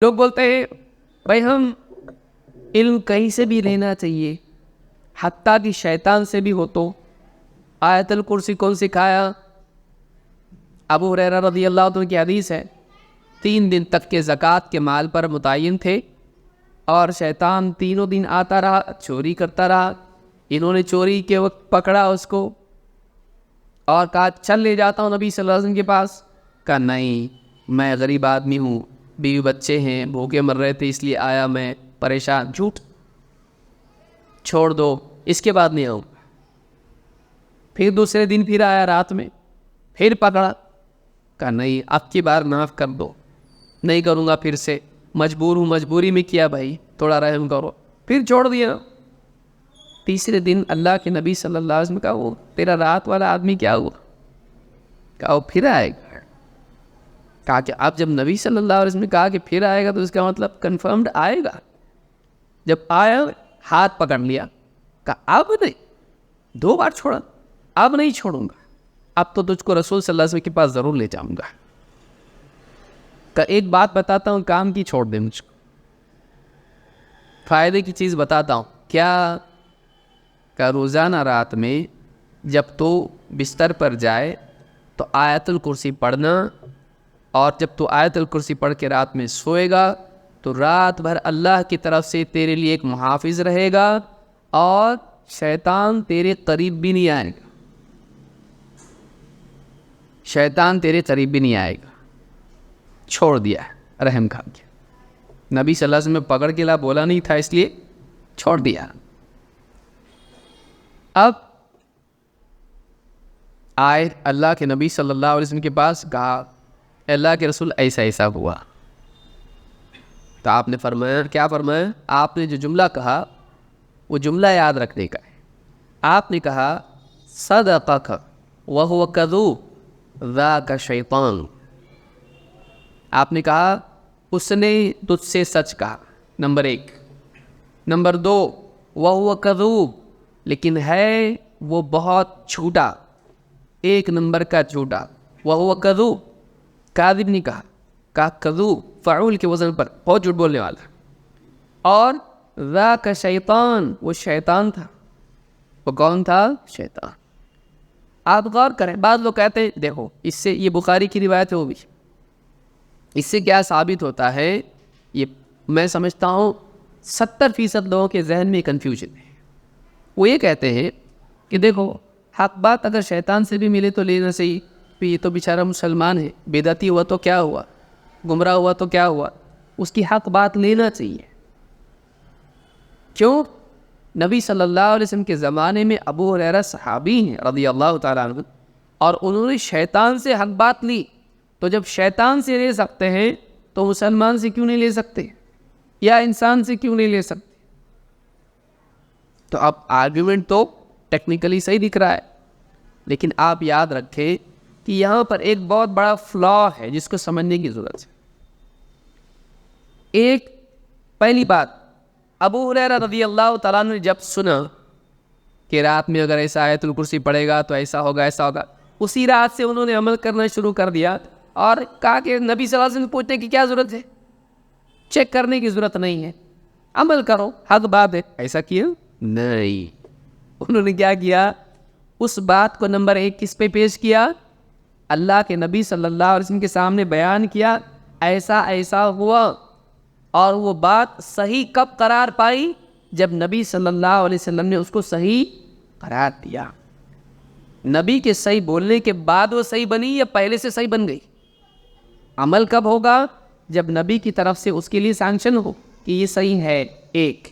لوگ بولتے ہیں بھائی ہم علم کہیں سے بھی لینا چاہیے، حتیٰ کہ شیطان سے بھی ہو تو آیت الکرسی کون سکھایا؟ ابو ہریرہ رضی اللہ عنہ کی حدیث ہے، 3 دن تک کے زکوٰۃ کے مال پر متعین تھے اور شیطان تینوں دن آتا رہا، چوری کرتا رہا۔ انہوں نے چوری کے وقت پکڑا اس کو اور کہا چل لے جاتا ہوں نبی صلی اللہ علیہ وسلم کے پاس۔ کہا نہیں، میں غریب آدمی ہوں، بیوی بچے ہیں، بھوکے مر رہے تھے اس لیے آیا، میں پریشان۔ جھوٹ، چھوڑ دو، اس کے بعد نہیں آؤں۔ پھر دوسرے دن پھر آیا رات میں، پھر پکڑا، کہا نہیں اب کی بار معاف کر دو، نہیں کروں گا پھر سے، مجبور ہوں، مجبوری میں کیا بھائی، تھوڑا رحم کرو۔ پھر چھوڑ دیا۔ تیسرے دن اللہ کے نبی صلی اللہ علیہ وسلم کہا وہ تیرا رات والا آدمی کیا ہوا؟ کہا وہ پھر آئے گا۔ کہا کہ اب جب نبی صلی اللہ علیہ وسلم نے کہا کہ پھر آئے گا تو اس کا مطلب کنفرمڈ آئے گا۔ جب آیا ہاتھ پکڑ لیا، کہا اب نہیں، 2 بار چھوڑا، اب نہیں چھوڑوں گا، اب تو تجھ کو رسول صلی اللہ علیہ وسلم کے پاس ضرور لے جاؤں گا۔ کہا ایک بات بتاتا ہوں، کام کی چھوڑ دے مجھ کو، فائدے کی چیز بتاتا ہوں کیا؟ کہ روزانہ رات میں جب تو بستر پر جائے تو آیت الکرسی پڑھنا، اور جب تو آیت الکرسی پڑھ کے رات میں سوئے گا تو رات بھر اللہ کی طرف سے تیرے لیے ایک محافظ رہے گا اور شیطان تیرے قریب بھی نہیں آئے گا، شیطان تیرے قریب بھی نہیں آئے گا۔ چھوڑ دیا ہے، رحم کھا گیا۔ نبی صلی اللہ علیہ وسلم پکڑ کے لا بولا نہیں تھا، اس لیے چھوڑ دیا۔ اب آئے اللہ کے نبی صلی اللہ علیہ وسلم کے پاس، کہا اللہ کے رسول ایسا ایسا ہوا۔ تو آپ نے فرمایا، کیا فرمایا؟ آپ نے جو جملہ کہا وہ جملہ یاد رکھنے کا ہے۔ آپ نے کہا صدقک وہو کذوب ذاک شیطان۔ آپ نے کہا اس نے تجھ سے سچ کہا، نمبر 1۔ نمبر 2، وہو کذوب، لیکن ہے وہ بہت جھوٹا، 1 نمبر کا جھوٹا۔ وہو کذوب، کاذب نہیں کہا، کہا کذوب، فعول کے وزن پر، بہت جھوٹ بولنے والا۔ اور ذاک شیطان، وہ شیطان تھا۔ وہ کون تھا؟ شیطان۔ آپ غور کریں، بعض لوگ کہتے ہیں دیکھو اس سے، یہ بخاری کی روایت ہے وہ بھی، اس سے کیا ثابت ہوتا ہے؟ یہ میں سمجھتا ہوں 70% لوگوں کے ذہن میں کنفیوژن ہے۔ وہ یہ کہتے ہیں کہ دیکھو حق بات اگر شیطان سے بھی ملے تو لینا صحیح، یہ تو بیچارہ مسلمان ہے، بدعتی ہوا تو کیا ہوا، گمراہ ہوا تو کیا ہوا، اس کی حق بات لینا چاہیے۔ کیوں؟ نبی صلی اللہ علیہ وسلم کے زمانے میں ابو ہریرہ صحابی ہیں رضی اللہ تعالیٰ عنہ، اور انہوں نے شیطان سے حق بات لی، تو جب شیطان سے لے سکتے ہیں تو مسلمان سے کیوں نہیں لے سکتے، یا انسان سے کیوں نہیں لے سکتے؟ تو اب آرگیومنٹ تو ٹیکنیکلی صحیح دکھ رہا ہے، لیکن آپ یاد رکھیں کہ یہاں پر ایک بہت بڑا فلا ہے جس کو سمجھنے کی ضرورت ہے۔ ایک پہلی بات، ابو ہریرہ رضی اللہ تعالیٰ نے جب سنا کہ رات میں اگر ایسا آیت الکرسی پڑھے گا تو ایسا ہوگا ایسا ہوگا، اسی رات سے انہوں نے عمل کرنا شروع کر دیا اور کہا کہ نبی صلی اللہ علیہ وسلم پوچھنے کی کیا ضرورت ہے، چیک کرنے کی ضرورت نہیں ہے، عمل کرو، حق بات ہے۔ ایسا کیا نہیں، انہوں نے کیا کیا؟ اس بات کو نمبر 1 کس پہ پیش کیا؟ اللہ کے نبی صلی اللہ علیہ وسلم کے سامنے بیان کیا، ایسا ایسا ہوا۔ اور وہ بات صحیح کب قرار پائی؟ جب نبی صلی اللہ علیہ وسلم نے اس کو صحیح قرار دیا۔ نبی کے صحیح بولنے کے بعد وہ صحیح بنی یا پہلے سے صحیح بن گئی؟ عمل کب ہوگا؟ جب نبی کی طرف سے اس کے لیے سینکشن ہو کہ یہ صحیح ہے۔ 1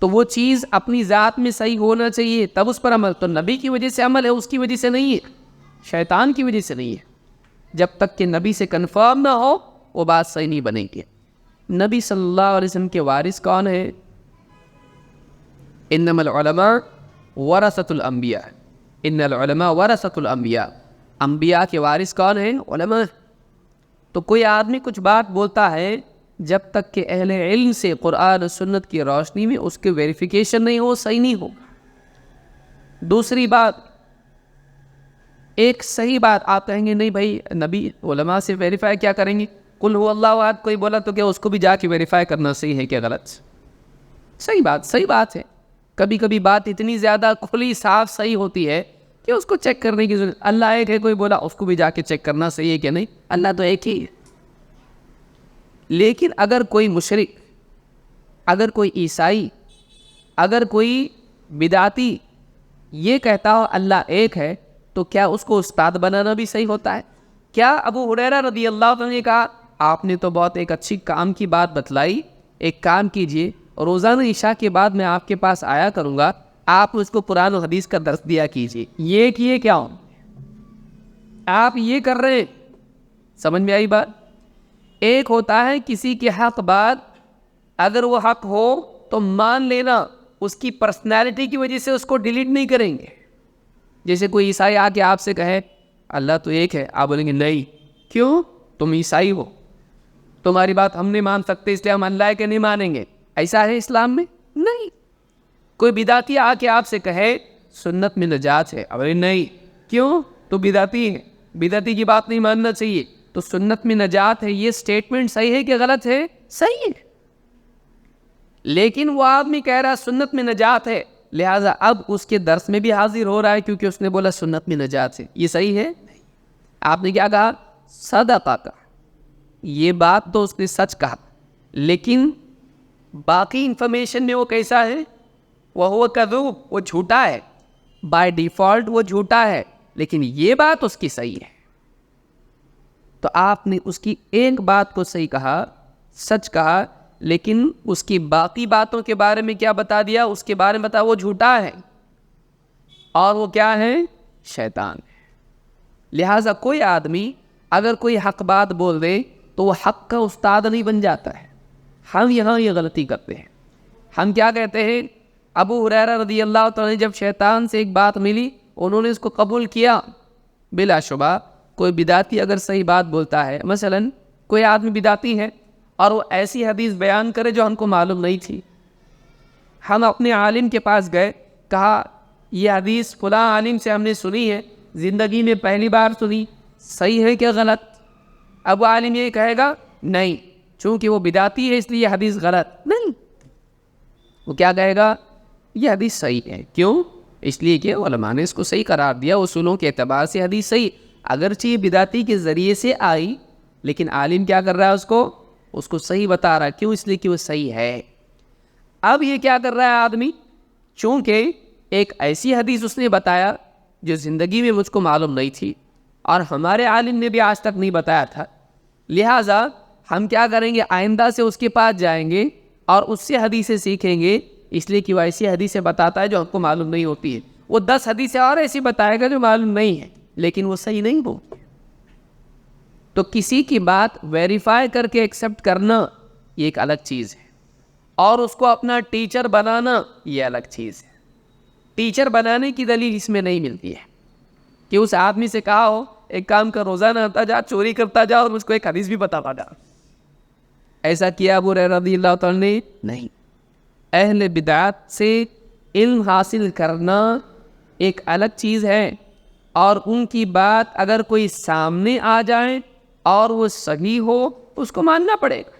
تو وہ چیز اپنی ذات میں صحیح ہونا چاہیے، تب اس پر عمل۔ تو نبی کی وجہ سے عمل ہے، اس کی وجہ سے نہیں ہے، شیطان کی وجہ سے نہیں ہے۔ جب تک کہ نبی سے کنفرم نہ ہو وہ بات صحیح نہیں بنے گی۔ نبی صلی اللہ علیہ وسلم کے وارث کون ہے؟ انما العلماء ورثۃ الانبیاء، ان العلماء ورثۃ الانبیاء، انبیاء کے وارث کون ہیں؟ علماء۔ تو کوئی آدمی کچھ بات بولتا ہے، جب تک کہ اہل علم سے قرآن و سنت کی روشنی میں اس کی ویریفیکیشن نہیں ہو، صحیح نہیں ہوگا۔ دوسری بات، ایک صحیح بات آپ کہیں گے نہیں بھائی نبی علماء سے ویریفائی کیا کریں گے؟ قل هو اللہ احد کوئی بولا تو کیا اس کو بھی جا کے ویریفائی کرنا صحیح ہے کہ غلط؟ صحیح بات ہے. کبھی کبھی بات اتنی زیادہ کھلی صاف صحیح ہوتی ہے کہ اس کو چیک کرنے کی ضرورت. اللہ ایک ہے کوئی بولا، اس کو بھی جا کے چیک کرنا صحیح ہے کہ نہیں، اللہ تو ایک ہی ہے. لیکن اگر کوئی مشرک، اگر کوئی عیسائی، اگر کوئی بدعتی یہ کہتا ہو اللہ ایک ہے، تو کیا اس کو استاد بنانا بھی صحیح ہوتا ہے؟ کیا ابو ہریرہ رضی اللہ عنہ نے کہا آپ نے تو بہت ایک اچھی کام کی بات بتلائی، ایک کام کیجئے، روزانہ عشاء کے بعد میں آپ کے پاس آیا کروں گا، آپ اس کو قرآن و حدیث کا درس دیا کیجئے. یہ کیے کیا ہوں آپ یہ کر رہے ہیں؟ سمجھ میں آئی بات؟ ایک ہوتا ہے کسی کے حق بات، اگر وہ حق ہو تو مان لینا، اس کی پرسنالٹی کی وجہ سے اس کو ڈیلیٹ نہیں کریں گے. جیسے کوئی عیسائی آ کے آپ سے کہے اللہ تو ایک ہے، آپ بولیں گے نہیں. کیوں؟ تم عیسائی ہو، تمہاری بات ہم نہیں مان سکتے اس لیے ہم اللہ کے نہیں مانیں گے. ایسا ہے اسلام میں؟ نہیں. کوئی بدعتی آ کے آپ سے کہے سنت میں نجات ہے، اب نہیں. کیوں؟ تو بدعتی ہے، بدعتی کی بات نہیں ماننا چاہیے. تو سنت میں نجات ہے، یہ سٹیٹمنٹ صحیح ہے کہ غلط ہے؟ صحیح ہے. لیکن وہ آدمی کہہ رہا سنت میں نجات ہے، لہٰذا اب اس کے درس میں بھی حاضر ہو رہا ہے کیونکہ اس نے بولا سنت میں نجات ہے. یہ صحیح ہے؟ آپ نے کیا کہا؟ صدقہ کا. یہ بات تو اس نے سچ کہا، لیکن باقی انفارمیشن میں وہ کیسا ہے؟ وہ کذوب، وہ جھوٹا ہے. بائی ڈیفالٹ وہ جھوٹا ہے، لیکن یہ بات اس کی صحیح ہے. تو آپ نے اس کی ایک بات کو صحیح کہا، سچ کہا، لیکن اس کی باقی باتوں کے بارے میں کیا بتا دیا؟ اس کے بارے میں بتا وہ جھوٹا ہے اور وہ کیا ہے؟ شیطان ہے. لہٰذا کوئی آدمی اگر کوئی حق بات بول دے تو وہ حق کا استاد نہیں بن جاتا ہے. ہم یہاں یہ غلطی کرتے ہیں. ہم کیا کہتے ہیں؟ ابو ہریرہ رضی اللہ تعالیٰ نے جب شیطان سے ایک بات ملی، انہوں نے اس کو قبول کیا. بلا شبہ کوئی بدعتی اگر صحیح بات بولتا ہے، مثلا کوئی آدمی بدعتی ہے اور وہ ایسی حدیث بیان کرے جو ہم کو معلوم نہیں تھی، ہم اپنے عالم کے پاس گئے، کہا یہ حدیث فلاں عالم سے ہم نے سنی ہے، زندگی میں پہلی بار سنی، صحیح ہے کہ غلط؟ اب وہ عالم یہ کہے گا نہیں، چونکہ وہ بدعتی ہے اس لیے یہ حدیث غلط نہیں. وہ کیا کہے گا؟ یہ حدیث صحیح ہے. کیوں؟ اس لیے کہ علماء نے اس کو صحیح قرار دیا، اصولوں کے اعتبار سے حدیث صحیح. اگرچہ یہ بدعتی کے ذریعے سے آئی، لیکن عالم کیا کر رہا ہے؟ اس کو صحیح بتا رہا ہے. کیوں؟ اس لیے کہ وہ صحیح ہے. اب یہ کیا کر رہا ہے آدمی؟ چونکہ ایک ایسی حدیث اس نے بتایا جو زندگی میں مجھ کو معلوم نہیں تھی اور ہمارے عالم نے بھی آج تک نہیں بتایا تھا، لہٰذا ہم کیا کریں گے؟ آئندہ سے اس کے پاس جائیں گے اور اس سے حدیثیں سیکھیں گے، اس لیے کہ وہ ایسی حدیثیں بتاتا ہے جو ہم کو معلوم نہیں ہوتی ہے. وہ 10 حدیثیں اور ایسی بتائے گا جو معلوم نہیں ہے، لیکن وہ صحیح نہیں ہوتی. تو کسی کی بات ویریفائی کر کے ایکسیپٹ کرنا یہ ایک الگ چیز ہے، اور اس کو اپنا ٹیچر بنانا یہ الگ چیز ہے. ٹیچر بنانے کی دلیل اس میں نہیں ملتی ہے کہ اس آدمی سے کہا ہو ایک کام کا روزانہ آتا جا، چوری کرتا جا اور مجھ کو ایک حدیث بھی بتاتا جا. ایسا کیا ابو ہریرہ رضی اللہ تعالیٰ نے؟ نہیں. اہل بدعت سے علم حاصل کرنا ایک الگ چیز ہے، اور ان کی بات اگر کوئی سامنے آ جائے اور وہ صحیح ہو اس کو ماننا پڑے گا.